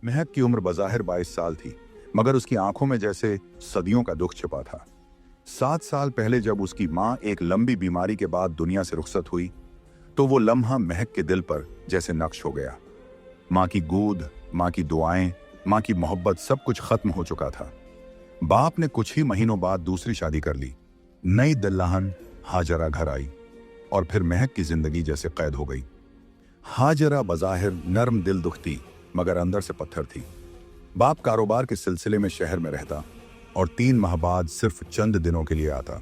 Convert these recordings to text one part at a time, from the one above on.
महक की उम्र बज़ाहिर 22 साल थी, मगर उसकी आंखों में जैसे सदियों का दुख छिपा था। 7 साल पहले जब उसकी माँ एक लंबी बीमारी के बाद दुनिया से रुखसत हुई, तो वो लम्हा महक के दिल पर जैसे नक्श हो गया। माँ की गोद, माँ की दुआएं, माँ की मोहब्बत, सब कुछ खत्म हो चुका था। बाप ने कुछ ही महीनों बाद दूसरी शादी कर ली। नई दुल्हन हाजरा घर आई और फिर महक की जिंदगी जैसे कैद हो गई। हाजरा बज़ाहिर नर्म दिल दुखती, मगर अंदर से पत्थर थी। बाप कारोबार के सिलसिले में शहर में रहता और 3 माह बाद सिर्फ चंद दिनों के लिए आता।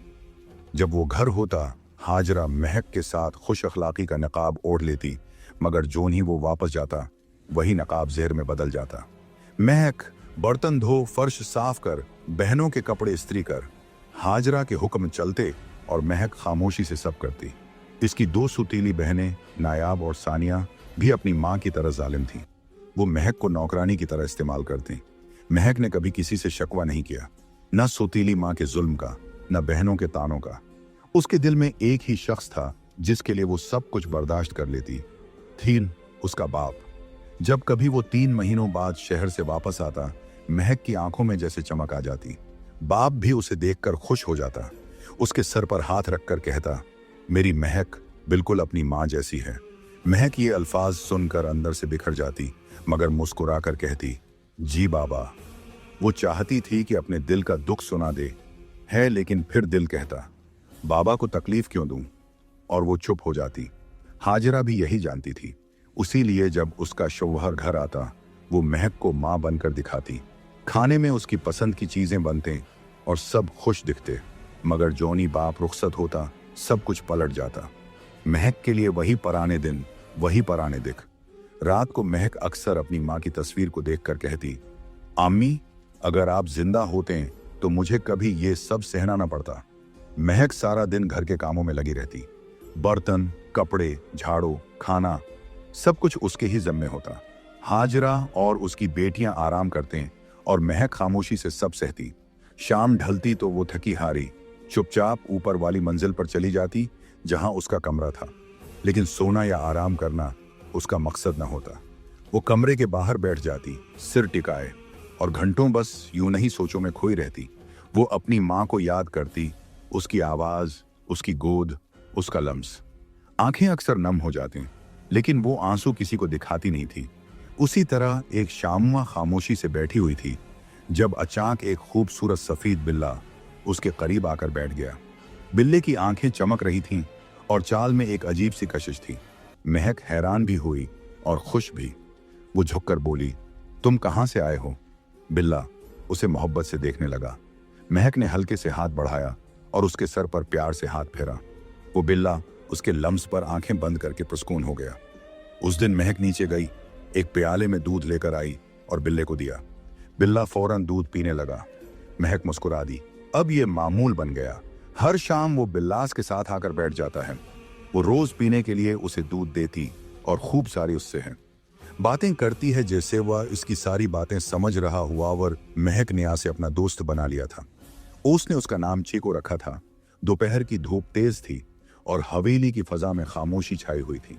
जब वो घर होता, हाजरा महक के साथ खुश अखलाकी का नकाब ओढ़ लेती, मगर जोन ही वो वापस जाता, वही नकाब जहर में बदल जाता। महक बर्तन धो, फर्श साफ कर, बहनों के कपड़े इस्त्री कर, हाजरा के हुक्म चलते और महक खामोशी से सब करती। इसकी 2 सुतीली बहनें नायाब और सानिया भी अपनी माँ की तरह जालिम थीं। वो महक को नौकरानी की तरह इस्तेमाल करती। महक ने कभी किसी से शकवा नहीं किया, न सुतीली माँ के जुल्म का, न बहनों के तानों का। उसके दिल में एक ही शख्स था जिसके लिए वो सब कुछ बर्दाश्त कर लेती थी, उसका बाप। जब कभी वो 3 महीनों बाद शहर से वापस आता, महक की आंखों में जैसे चमक आ जाती। बाप भी उसे देखकर खुश हो जाता, उसके सर पर हाथ रखकर कहता, मेरी महक बिल्कुल अपनी माँ जैसी है। महक ये अल्फाज सुनकर अंदर से बिखर जाती, मगर मुस्कुराकर कहती, जी बाबा। वो चाहती थी कि अपने दिल का दुख सुना दे है, लेकिन फिर दिल कहता, बाबा को तकलीफ क्यों दूं, और वो चुप हो जाती। हाजरा भी यही जानती थी, उसीलिए जब उसका शौहर घर आता, वो महक को माँ बनकर दिखाती। खाने में उसकी पसंद की चीजें बनते और सब खुश दिखते, मगर जौनी बाप रुखसत होता, सब कुछ पलट जाता। महक के लिए वही पुराने दिन, वही पुराने दिख। रात को महक अक्सर अपनी माँ की तस्वीर को देखकर कहती, अम्मी, अगर आप जिंदा होते तो मुझे कभी ये सब सहना ना पड़ता। महक सारा दिन घर के कामों में लगी रहती। बर्तन, कपड़े, झाड़ू, खाना, सब कुछ उसके ही जिम्मे होता। हाजरा और उसकी बेटियां आराम करते और महक खामोशी से सब सहती। शाम ढलती तो वो थकी हारी चुपचाप ऊपर वाली मंजिल पर चली जाती, जहां उसका कमरा था। लेकिन सोना या आराम करना उसका मकसद न होता। वो कमरे के बाहर बैठ जाती, सिर टिकाए, और घंटों बस यूं नहीं सोचों में खोई रहती। वो अपनी माँ को याद करती, उसकी आवाज, उसकी गोद, उसका लम्स। आंखें अक्सर नम हो जाती, लेकिन वो आंसू किसी को दिखाती नहीं थी। उसी तरह एक शामुआ खामोशी से बैठी हुई थी, जब अचानक एक खूबसूरत सफेद बिल्ला उसके करीब आकर बैठ गया। बिल्ले की आंखें चमक रही थीं और चाल में एक अजीब सी कशिश थी। महक हैरान भी हुई और खुश भी। वो झुककर बोली, तुम कहां से आए हो? बिल्ला उसे मोहब्बत से देखने लगा। महक ने हल्के से हाथ बढ़ाया और उसके सर पर प्यार से हाथ फेरा। वो बिल्ला उसके लम्स पर आंखें बंद करके पुरस्कून हो गया। उस दिन महक नीचे गई, एक प्याले में दूध लेकर आई और बिल्ले को दिया। बिल्ला फौरन दूध पीने लगा। महक मुस्कुरा दी। अब ये मामूल बन गया। हर शाम वो बिल्लास के साथ आकर बैठ जाता है। वो रोज पीने के लिए उसे दूध देती और खूब सारी उससे है बातें करती है, जैसे वह इसकी सारी बातें समझ रहा हुआ। और महक ने आसे अपना दोस्त बना लिया था। उसने उसका नाम चीको रखा था। दोपहर की धूप तेज थी और हवेली की फजा में खामोशी छाई हुई थी।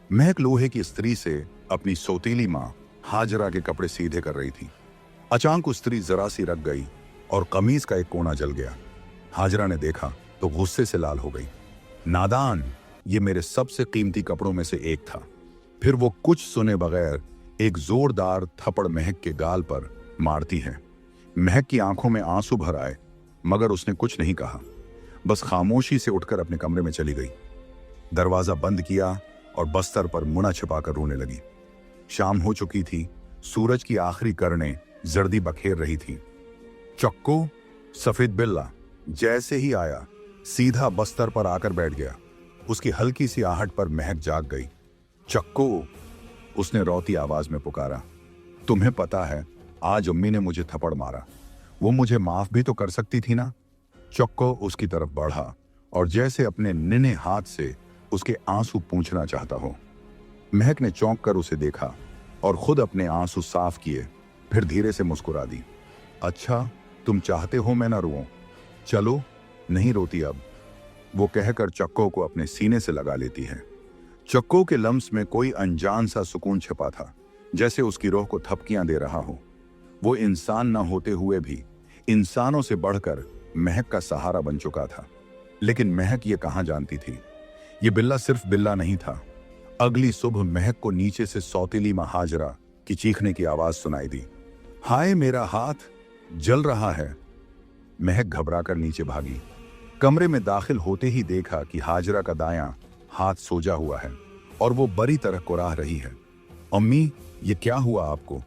महक लोहे की स्त्री से अपनी सौतीली माँ हाजरा के कपड़े सीधे कर रही थी। अचानक उस स्त्री जरा सी रख गई और कमीज का एक कोना जल गया। हाजरा ने देखा तो गुस्से से लाल हो गई। नादान, ये मेरे सबसे कीमती कपड़ों में से एक था। फिर वो कुछ सुने बगैर एक जोरदार थप्पड़ महक के गाल पर मारती है। महक की आंखों में आंसू भर आए, मगर उसने कुछ नहीं कहा, बस खामोशी से उठकर अपने कमरे में चली गई। दरवाजा बंद किया और बस्तर पर मुना छिपाकर रोने लगी। शाम हो चुकी थी। सूरज की आखिरी किरणें जर्दी बखेर रही थी। चक्को, सफेद बिल्ला, जैसे ही आया सीधा बस्तर पर आकर बैठ गया। उसकी हल्की सी आहट पर महक जाग गई। चक्को, उसने रोती आवाज में पुकारा। तुम्हें पता है, आज अम्मी ने मुझे थप्पड़ मारा। वो मुझे माफ भी तो कर सकती थी ना? चक्को उसकी तरफ बढ़ा और जैसे अपने निने हाथ से उसके आंसू पूंछना चाहता हो। महक ने चौंक कर उसे देखा और खुद अपने आंसू साफ किए, फिर धीरे से मुस्कुरा दी। अच्छा, तुम चाहते हो मैं ना रोऊं? चलो, नहीं रोती अब, वो कहकर चक्को को अपने सीने से लगा लेती है। चक्को के लम्स में कोई अनजान सा सुकून छिपा था, जैसे उसकी रूह को थपकियां दे रहा हो। वो इंसान न होते हुए भी इंसानों से बढ़कर महक का सहारा बन चुका था। लेकिन महक ये कहां जानती थी, ये बिल्ला सिर्फ बिल्ला नहीं था। अगली सुबह महक को नीचे से सौतीली मां हाजरा की चीखने की आवाज सुनाई दी। हाय मेरा हाथ जल रहा है। महक घबराकर नीचे भागी। कमरे में दाखिल होते ही देखा कि हाजरा का दायां हाथ सोजा हुआ है और वो बुरी तरह कुराह रही है। अम्मी, ये क्या हुआ आपको?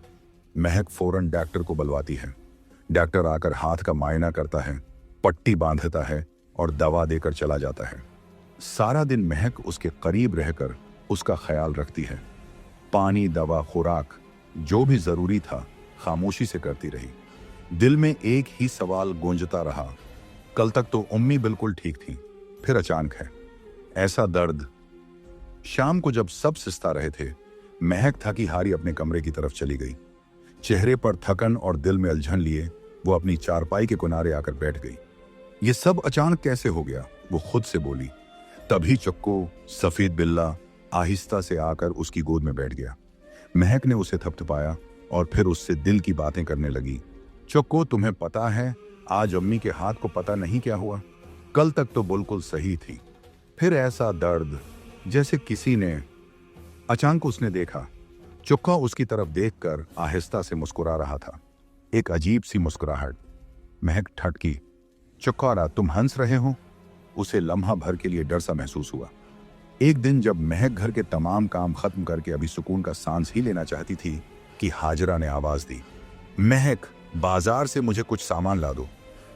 महक फौरन डॉक्टर को बुलवाती है। डॉक्टर आकर हाथ का मायना करता है, पट्टी बांधता है और दवा देकर चला जाता है। सारा दिन महक उसके करीब रहकर उसका ख्याल रखती है। पानी, दवा, खुराक जो भी जरूरी था खामोशी से करती रही। दिल में एक ही सवाल गूंजता रहा, कल तक तो उम्मी बिल्कुल ठीक थी, फिर अचानक है ऐसा दर्द। शाम को जब सब सिस्ता रहे थे, महक थकी हारी अपने कमरे की तरफ चली गई। चेहरे पर थकन और दिल में उलझन लिए वो अपनी चारपाई के किनारे आकर बैठ गई। ये सब अचानक कैसे हो गया, वो खुद से बोली। तभी चक्को, सफेद बिल्ला, आहिस्ता से आकर उसकी गोद में बैठ गया। महक ने उसे थपथपाया और फिर उससे दिल की बातें करने लगी। चक्को, तुम्हें पता है आज अम्मी के हाथ को पता नहीं क्या हुआ? कल तक तो बिल्कुल सही थी, फिर ऐसा दर्द जैसे किसी ने। अचानक उसने देखा, चुक्का उसकी तरफ देखकर आहिस्ता से मुस्कुरा रहा था, एक अजीब सी मुस्कुराहट। महक ठटकी। चुक्का, तुम हंस रहे हो? उसे लम्हा भर के लिए डर सा महसूस हुआ। एक दिन जब महक घर के तमाम काम खत्म करके अभी सुकून का सांस ही लेना चाहती थी कि हाजरा ने आवाज दी, महक, बाजार से मुझे कुछ सामान ला दो,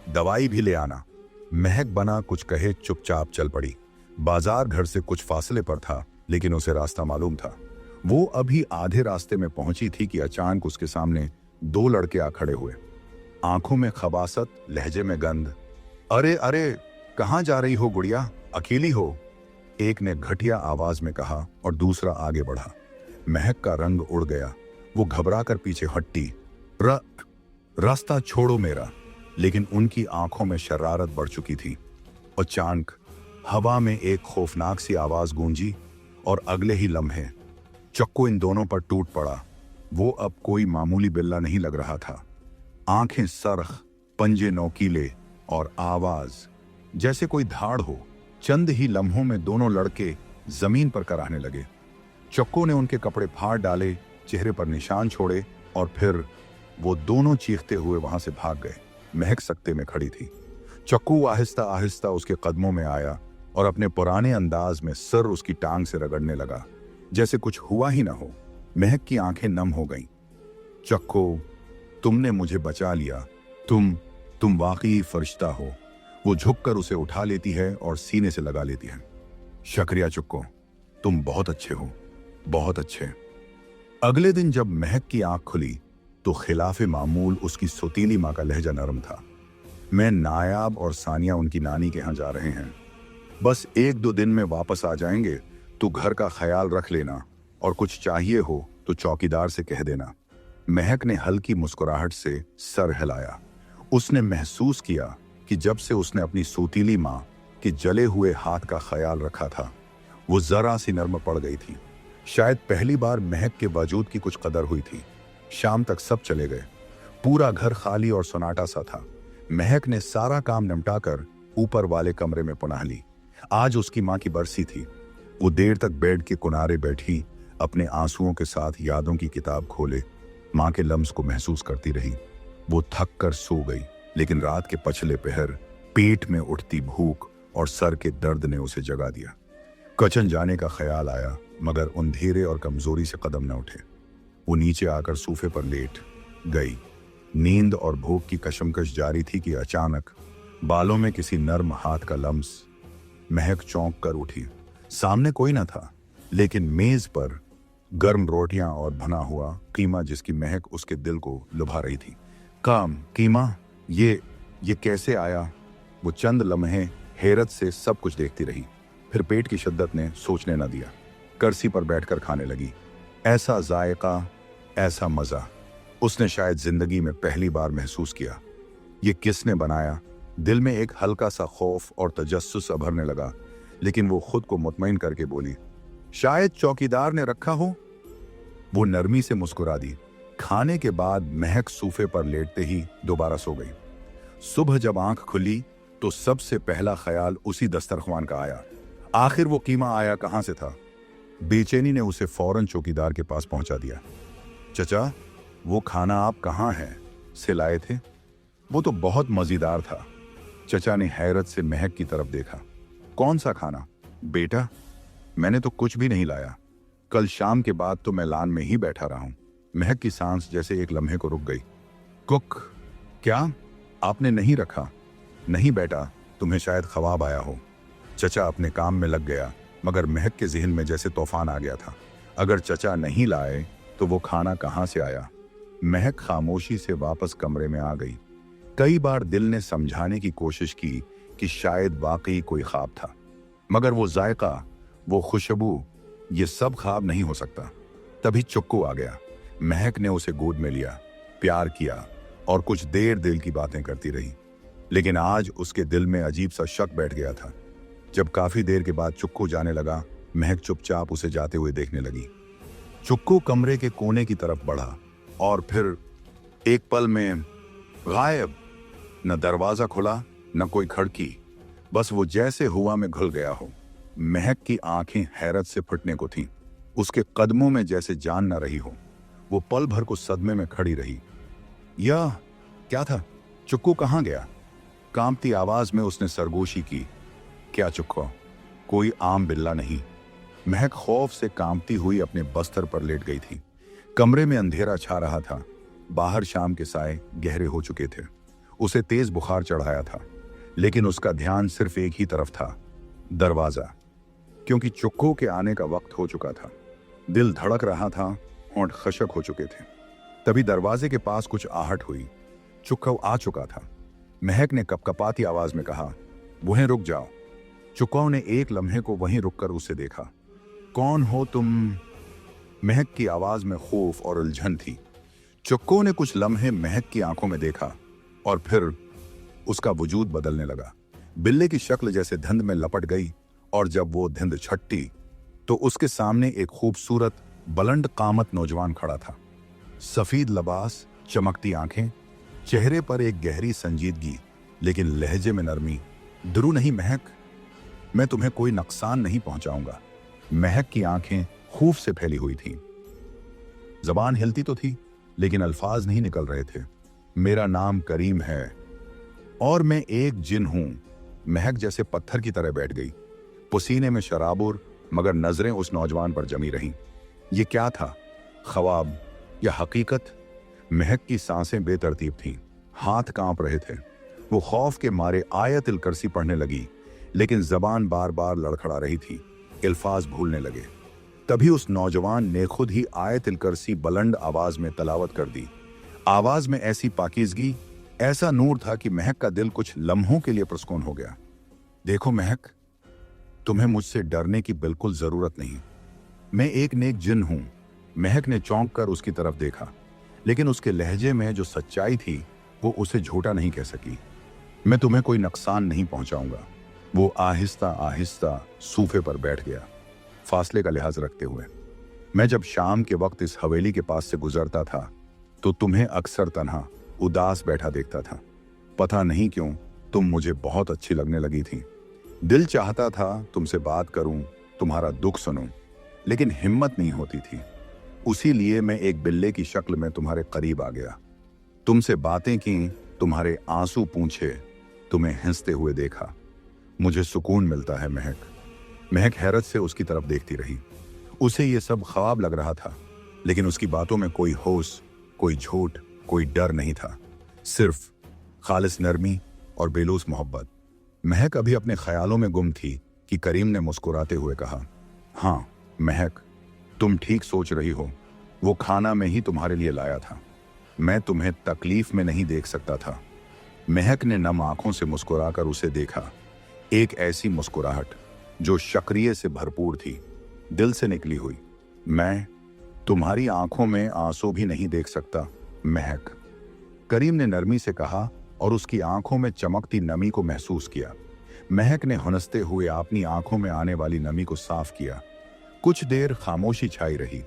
दवाई भी ले आना। महक बना कुछ कहे चुपचाप चल पड़ी। बाजार घर से कुछ फासले पर था, लेकिन उसे रास्ता मालूम था। वो अभी आधे रास्ते में पहुंची थी कि अचानक उसके सामने दो लड़के आ खड़े हुए, आंखों में खबासत, लहजे में गंध। अरे अरे, कहां जा रही हो गुड़िया, अकेली हो? एक ने घटिया आवाज में कहा और दूसरा आगे बढ़ा। महक का रंग उड़ गया। वो घबराकर पीछे हटी। रास्ता छोड़ो मेरा। लेकिन उनकी आंखों में शरारत बढ़ चुकी थी। अचानक हवा में एक खौफनाक सी आवाज गूंजी और अगले ही लम्हे चक्कू इन दोनों पर टूट पड़ा। वो अब कोई मामूली बिल्ला नहीं लग रहा था। आंखें सरख, पंजे नोकीले और आवाज जैसे कोई धाड़ हो। चंद ही लम्हों में दोनों लड़के जमीन पर कराहने लगे। चक्कू ने उनके कपड़े फाड़ डाले, चेहरे पर निशान छोड़े और फिर वो दोनों चीखते हुए वहां से भाग गए। महक सकते में खड़ी थी। चक्कू आहिस्ता आहिस्ता उसके कदमों में आया और अपने पुराने अंदाज में सर उसकी टांग से रगड़ने लगा, जैसे कुछ हुआ ही ना हो। महक की आंखें नम हो गईं। चक्कू, तुमने मुझे बचा लिया। तुम वाकई फरिश्ता हो। वो झुककर उसे उठा लेती है और सीने से लगा लेती है। शुक्रिया चुक्को, तुम बहुत अच्छे हो, बहुत अच्छे। अगले दिन जब महक की आंख खुली तो खिलाफे मामूल उसकी सौतीली माँ का लहजा नरम था। मैं, नायाब और सानिया उनकी नानी के यहाँ जा रहे हैं, बस 1-2 दिन में वापस आ जाएंगे। तू घर का ख्याल रख लेना और कुछ चाहिए हो तो चौकीदार से कह देना। महक ने हल्की मुस्कुराहट से सर हिलाया। उसने महसूस किया कि जब से उसने अपनी सौतीली माँ के जले हुए हाथ का ख्याल रखा था, वो जरा सी नर्म पड़ गई थी। शायद पहली बार महक के वजूद की कुछ कदर हुई थी। शाम तक सब चले गए। पूरा घर खाली और सन्नाटा सा था। महक ने सारा काम निपटाकर ऊपर वाले कमरे में पुनः ली। आज उसकी माँ की बरसी थी। वो देर तक बेड के किनारे बैठी अपने आंसुओं के साथ यादों की किताब खोले माँ के लम्स को महसूस करती रही। वो थक कर सो गई, लेकिन रात के पछले पहर पेट में उठती भूख और सर के दर्द ने उसे जगा दिया। किचन जाने का ख्याल आया, मगर अंधेरे और कमजोरी से कदम न उठे। वो नीचे आकर सोफे पर लेट गई। नींद और भूख की कशमकश जारी थी कि अचानक बालों में किसी नर्म हाथ का लम्स। महक चौंक कर उठी। सामने कोई न था, लेकिन मेज पर गर्म रोटियां और भुना हुआ कीमा जिसकी महक उसके दिल को लुभा रही थी। कीमा, ये कैसे आया? वो चंद लम्हे हैरत से सब कुछ देखती रही, फिर पेट की शिद्दत ने सोचने न दिया। कुर्सी पर बैठकर खाने लगी। ऐसा जायका, ऐसा मजा उसने शायद जिंदगी में पहली बार महसूस किया। ये किसने बनाया? दिल में एक हल्का सा खौफ और तजस्सुस उभरने लगा, लेकिन वो खुद को मुतमईन करके बोली, शायद चौकीदार ने रखा हो। वो नरमी से मुस्कुरा दी। खाने के बाद महक सोफे पर लेटते ही दोबारा सो गई। सुबह जब आंख खुली तो सबसे पहला ख्याल उसी दस्तरख्वान का आया। आखिर वो कीमा आया कहां से था? बेचैनी ने उसे फौरन चौकीदार के पास पहुंचा दिया। चचा, वो खाना आप कहाँ हैं से लाए थे? वो तो बहुत मजेदार था। चचा ने हैरत से महक की तरफ देखा। कौन सा खाना? बेटा, मैंने तो कुछ भी नहीं लाया। कल शाम के बाद तो मैं लान में ही बैठा रहा हूं। महक की सांस जैसे एक लम्हे को रुक गई। कुक, क्या आपने नहीं रखा? नहीं बेटा, तुम्हें शायद ख्वाब आया हो। चचा अपने काम में लग गया, मगर महक के जहन में जैसे तूफान आ गया था। अगर चचा नहीं लाए तो वो खाना कहां से आया? महक खामोशी से वापस कमरे में आ गई। कई बार दिल ने समझाने की कोशिश की कि शायद वाकई कोई ख्वाब था, मगर वो जायका, वो खुशबू, ये सब ख्वाब नहीं हो सकता। तभी चुक्कू आ गया। महक ने उसे गोद में लिया, प्यार किया और कुछ देर दिल की बातें करती रही। लेकिन आज उसके दिल में अजीब सा शक बैठ गया था। जब काफी देर के बाद चुक्कू जाने लगा, महक चुपचाप उसे जाते हुए देखने लगी। चुक्कू कमरे के कोने की तरफ बढ़ा और फिर एक पल में गायब। न दरवाजा खुला, न कोई खिड़की, बस वो जैसे हुआ में घुल गया हो। महक की आंखें हैरत से फटने को थीं। उसके कदमों में जैसे जान न रही हो। वो पल भर को सदमे में खड़ी रही। यह क्या था? चुक्कू कहाँ गया? कांपती आवाज में उसने सरगोशी की। क्या चुक्कू? कोई आम बिल्ला नहीं। महक खौफ से कांपती हुई अपने बस्तर पर लेट गई थी। कमरे में अंधेरा छा रहा था। बाहर शाम के साए गहरे हो चुके थे। उसे तेज बुखार चढ़ाया था, लेकिन उसका ध्यान सिर्फ एक ही तरफ था, दरवाजा, क्योंकि चुक्कू के आने का वक्त हो चुका था। दिल धड़क रहा था, होंठ खशक हो चुके थे। तभी दरवाजे के पास कुछ आहट हुई। चुक्कू आ चुका था। महक ने कपकपाती आवाज में कहा, वहीं रुक जाओ। चुक्कू ने एक लम्हे को वहीं रुककर उसे देखा। कौन हो तुम? महक की आवाज में खौफ और उलझन थी। चुक्कू ने कुछ लम्हे महक की आंखों में देखा और फिर उसका वजूद बदलने लगा। बिल्ले की शक्ल जैसे धुंध में लपट गई और जब वो धुंध छट्टी तो उसके सामने एक खूबसूरत बुलंद कामत नौजवान खड़ा था। सफेद लिबास, चमकती आंखें, चेहरे पर एक गहरी संजीदगी, लेकिन लहजे में नरमी। डरो नहीं महक, मैं तुम्हें कोई नुकसान नहीं पहुंचाऊंगा। महक की आंखें खूफ से फैली हुई थीं। जबान हिलती तो थी, लेकिन अल्फाज नहीं निकल रहे थे। मेरा नाम करीम है और मैं एक जिन हूं। महक जैसे पत्थर की तरह बैठ गई, पसीने में शराबुर, मगर नजरें उस नौजवान पर जमी रहीं। ये क्या था? ख्वाब या हकीकत? महक की सांसें बेतरतीब थीं, हाथ कांप रहे थे। वो खौफ के मारे आयतुल कुर्सी पढ़ने लगी, लेकिन जबान बार बार लड़खड़ा रही थी। अल्फाज भूलने लगे। तभी उस नौजवान ने खुद ही आयतुल कुर्सी बुलंद आवाज में तलावत कर दी। आवाज में ऐसी पाकीज़गी, ऐसा नूर था कि महक का दिल कुछ लम्हों के लिए पुरस्कून हो गया। देखो महक, तुम्हें मुझसे डरने की बिल्कुल जरूरत नहीं। मैं एक नेक जिन हूं। महक ने चौंक कर उसकी तरफ देखा, लेकिन उसके लहजे में जो सच्चाई थी वो उसे झूठा नहीं कह सकी। मैं तुम्हें कोई नुकसान नहीं पहुंचाऊंगा। वो आहिस्ता आहिस्ता सोफे पर बैठ गया, फासले का लिहाज रखते हुए। मैं जब शाम के वक्त इस हवेली के पास से गुजरता था तो तुम्हें अक्सर तन्हा उदास बैठा देखता था। पता नहीं क्यों तुम मुझे बहुत अच्छी लगने लगी थी। दिल चाहता था तुमसे बात करूं, तुम्हारा दुख सुनूं, लेकिन हिम्मत नहीं होती थी। उसी लिए मैं एक बिल्ले की शक्ल में तुम्हारे करीब आ गया। तुमसे बातें की, तुम्हारे आंसू पूछे, तुम्हें हंसते हुए देखा। मुझे सुकून मिलता है महक। महक हैरत से उसकी तरफ देखती रही। उसे ये सब ख्वाब लग रहा था, लेकिन उसकी बातों में कोई होश, कोई झूठ, कोई डर नहीं था, सिर्फ खालिस नरमी और बेलूस मोहब्बत। महक अभी अपने ख्यालों में गुम थी कि करीम ने मुस्कुराते हुए कहा, हाँ महक, तुम ठीक सोच रही हो। वो खाना मैं ही तुम्हारे लिए लाया था। मैं तुम्हें तकलीफ में नहीं देख सकता था। महक ने नम आंखों से मुस्कुराकर उसे देखा। एक ऐसी मुस्कुराहट जो शक्रिय से भरपूर थी, दिल से निकली हुई। मैं तुम्हारी आंखों में आंसू भी नहीं देख सकता महक, करीम ने नरमी से कहा और उसकी आंखों में चमकती नमी को महसूस किया। महक ने हंसते हुए अपनी आंखों में आने वाली नमी को साफ किया। कुछ देर खामोशी छाई रही।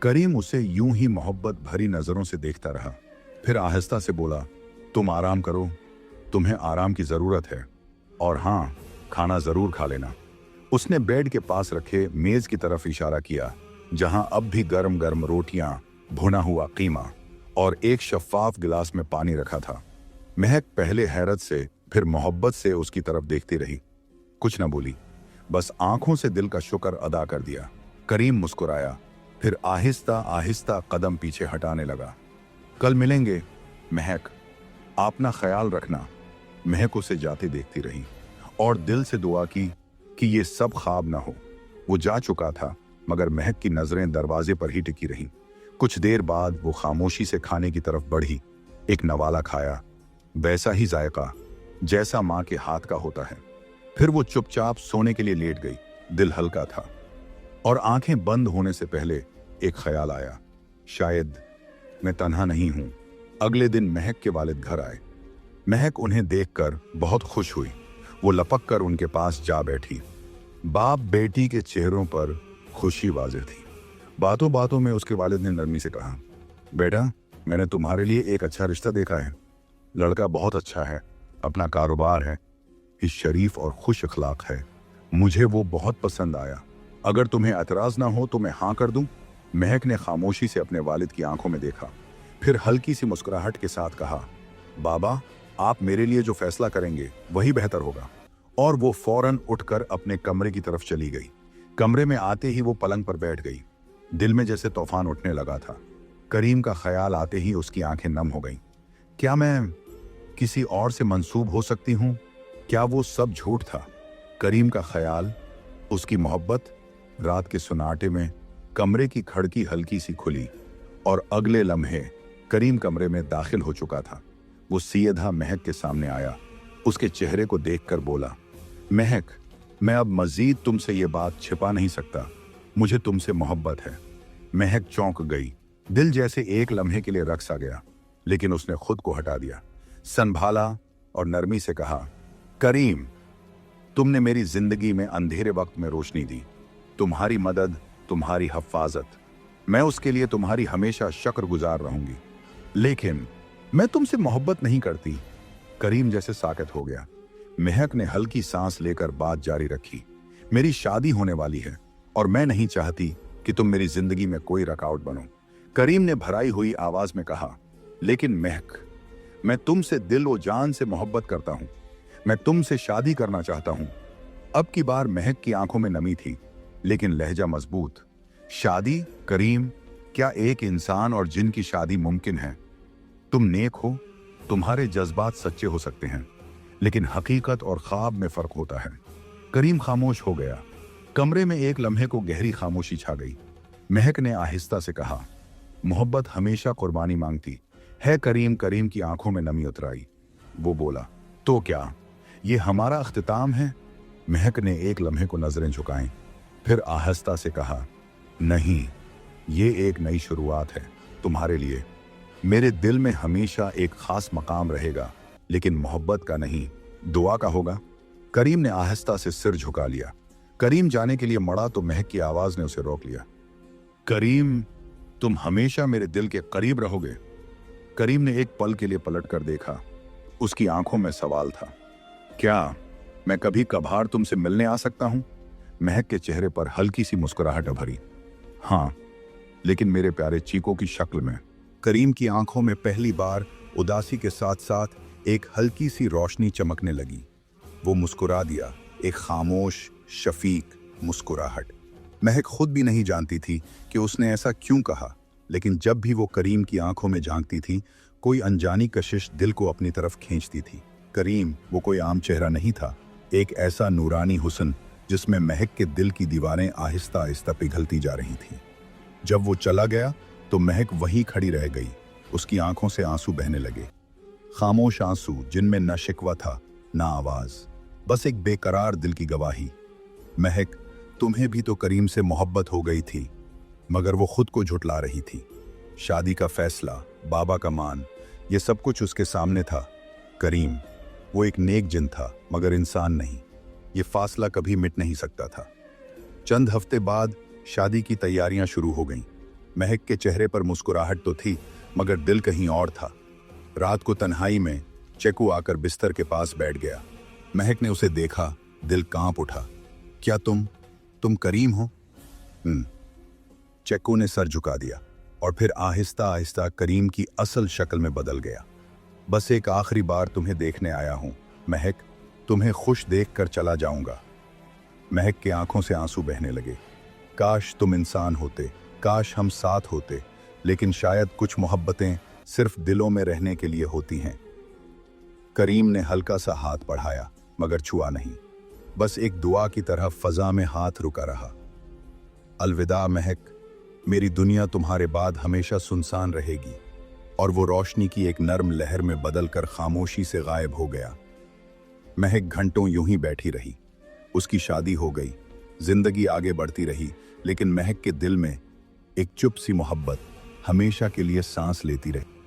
करीम उसे यूं ही मोहब्बत भरी नजरों से देखता रहा। फिर आहिस्ता से बोला, तुम आराम करो, तुम्हें आराम की जरूरत है, और हाँ, खाना जरूर खा लेना। उसने बेड के पास रखे मेज की तरफ इशारा किया, जहां अब भी गर्म गर्म रोटियां, भुना हुआ कीमा और एक शफाफ गिलास में पानी रखा था। महक पहले हैरत से फिर मोहब्बत से उसकी तरफ देखती रही। कुछ न बोली, बस आंखों से दिल का शुक्र अदा कर दिया। करीम मुस्कुराया, फिर आहिस्ता आहिस्ता कदम पीछे हटाने लगा। कल मिलेंगे महक, अपना ख्याल रखना। महक उसे जाते देखती रही और दिल से दुआ की कि ये सब ख्वाब ना हो। वो जा चुका था, मगर महक की नजरें दरवाजे पर ही टिकी रहीं। कुछ देर बाद वो खामोशी से खाने की तरफ बढ़ी। एक नवाला खाया, वैसा ही जायका जैसा माँ के हाथ का होता है। फिर वो चुपचाप सोने के लिए लेट गई। दिल हल्का था और आंखें बंद होने से पहले एक ख्याल आया, शायद मैं तन्हा नहीं हूं। अगले दिन महक के वालिद घर आए। महक उन्हें देखकर बहुत खुश हुई। वो लपक कर उनके पास जा बैठी। बाप बेटी के चेहरों पर खुशी वाज़ेह थी। बातों बातों में उसके वालिद ने नरमी से कहा, बेटा, मैंने तुम्हारे लिए एक अच्छा रिश्ता देखा है। लड़का बहुत अच्छा है, अपना कारोबार है, इस शरीफ और खुश अखलाक है। मुझे वो बहुत पसंद आया। अगर तुम्हें एतराज ना हो तो मैं हाँ कर दूं। महक ने खामोशी से अपने वालिद की आंखों में देखा, फिर हल्की सी मुस्कुराहट के साथ कहा, बाबा, आप मेरे लिए जो फैसला करेंगे वही बेहतर होगा। और वो फौरन उठकर अपने कमरे की तरफ चली गई। कमरे में आते ही वो पलंग पर बैठ गई। दिल में जैसे तूफान उठने लगा था। करीम का ख्याल आते ही उसकी आंखें नम हो गईं। क्या मैं किसी और से मंसूब हो सकती हूँ? क्या वो सब झूठ था? करीम का ख्याल, उसकी मोहब्बत। रात के सुनाटे में कमरे की खिड़की हल्की सी खुली और अगले लम्हे करीम कमरे में दाखिल हो चुका था। वो सीधा महक के सामने आया। उसके चेहरे को देखकर बोला, महक, मैं अब मजीद तुमसे ये बात छिपा नहीं सकता। मुझे तुमसे मोहब्बत है। महक चौंक गई। दिल जैसे एक लम्हे के लिए रख सा गया, लेकिन उसने खुद को हटा दिया, संभाला और नरमी से कहा, करीम, तुमने मेरी जिंदगी में अंधेरे वक्त में रोशनी दी। तुम्हारी मदद, तुम्हारी हिफाजत, मैं उसके लिए तुम्हारी हमेशा शुक्रगुजार रहूंगी। लेकिन मैं तुमसे मोहब्बत नहीं करती। करीम जैसे साकित हो गया। महक ने हल्की सांस लेकर बात जारी रखी, मेरी शादी होने वाली है और मैं नहीं चाहती कि तुम मेरी जिंदगी में कोई रुकावट बनो। करीम ने भराई हुई आवाज में कहा, लेकिन महक, मैं तुमसे दिल और जान से मोहब्बत करता हूं। मैं तुमसे शादी करना चाहता हूं। अब की बार महक की आंखों में नमी थी, लेकिन लहजा मजबूत। शादी? करीम, क्या एक इंसान और जिन की शादी मुमकिन है? तुम नेक हो, तुम्हारे जज्बात सच्चे हो सकते हैं, लेकिन हकीकत और ख्वाब में फर्क होता है। करीम खामोश हो गया। कमरे में एक लम्हे को गहरी खामोशी छा गई। महक ने आहिस्ता से कहा, मोहब्बत हमेशा कुर्बानी मांगती है करीम। करीम की आंखों में नमी उतर आई। वो बोला, तो क्या ये हमारा अख्तिताम है? महक ने एक लम्हे को नजरें झुकाईं, फिर आहिस्ता से कहा, नहीं, ये एक नई शुरुआत है तुम्हारे लिए। मेरे दिल में हमेशा एक खास मकाम रहेगा, लेकिन मोहब्बत का नहीं, दुआ का होगा। करीम ने आहिस्ता से सिर झुका लिया। करीम जाने के लिए मड़ा तो महक की आवाज ने उसे रोक लिया। करीम, तुम हमेशा मेरे दिल के करीब रहोगे। करीम ने एक पल के लिए पलट कर देखा। उसकी आंखों में सवाल था, क्या मैं कभी कभार तुमसे मिलने आ सकता हूं? महक के चेहरे पर हल्की सी मुस्कुराहट भरी, हाँ, लेकिन मेरे प्यारे चीकों की शक्ल में। करीम की आंखों में पहली बार उदासी के साथ साथ एक हल्की सी रोशनी चमकने लगी। वो मुस्कुरा दिया, एक खामोश, शफीक मुस्कुराहट। महक खुद भी नहीं जानती थी कि उसने ऐसा क्यों कहा, लेकिन जब भी वो करीम की आंखों में झांकती थी, कोई अनजानी कशिश दिल को अपनी तरफ खींचती थी। करीम वो कोई आम चेहरा नहीं था, एक ऐसा नूरानी हुस्न जिसमें महक के दिल की दीवारें आहिस्ता आहिस्ता पिघलती जा रही थीं। जब वो चला गया तो महक वहीं खड़ी रह गई। उसकी आंखों से आंसू बहने लगे, खामोश आंसू जिनमें न शिकवा था न आवाज, बस एक बेकरार दिल की गवाही। महक, तुम्हें भी तो करीम से मोहब्बत हो गई थी, मगर वो खुद को झुटला रही थी। शादी का फैसला, बाबा का मान, ये सब कुछ उसके सामने था। करीम, वो एक नेक जिन था, मगर इंसान नहीं। ये फासला कभी मिट नहीं सकता था। चंद हफ्ते बाद शादी की तैयारियां शुरू हो गईं। महक के चेहरे पर मुस्कुराहट तो थी, मगर दिल कहीं और था। रात को तन्हाई में चेकू आकर बिस्तर के पास बैठ गया। महक ने उसे देखा, दिल कांप उठा। क्या तुम करीम हो? चेकू ने सर झुका दिया और फिर आहिस्ता आहिस्ता करीम की असल शक्ल में बदल गया। बस एक आखिरी बार तुम्हें देखने आया हूं महक, तुम्हें खुश देखकर चला जाऊंगा। महक के आंखों से आंसू बहने लगे। काश तुम इंसान होते, काश हम साथ होते, लेकिन शायद कुछ मोहब्बतें सिर्फ दिलों में रहने के लिए होती हैं। करीम ने हल्का सा हाथ बढ़ाया मगर छुआ नहीं, बस एक दुआ की तरह फजा में हाथ रुका रहा। अलविदा महक, मेरी दुनिया तुम्हारे बाद हमेशा सुनसान रहेगी। और वो रोशनी की एक नर्म लहर में बदलकर खामोशी से गायब हो गया। महक घंटों यूं ही बैठी रही। उसकी शादी हो गई, जिंदगी आगे बढ़ती रही, लेकिन महक के दिल में एक चुप सी मोहब्बत हमेशा के लिए सांस लेती रही।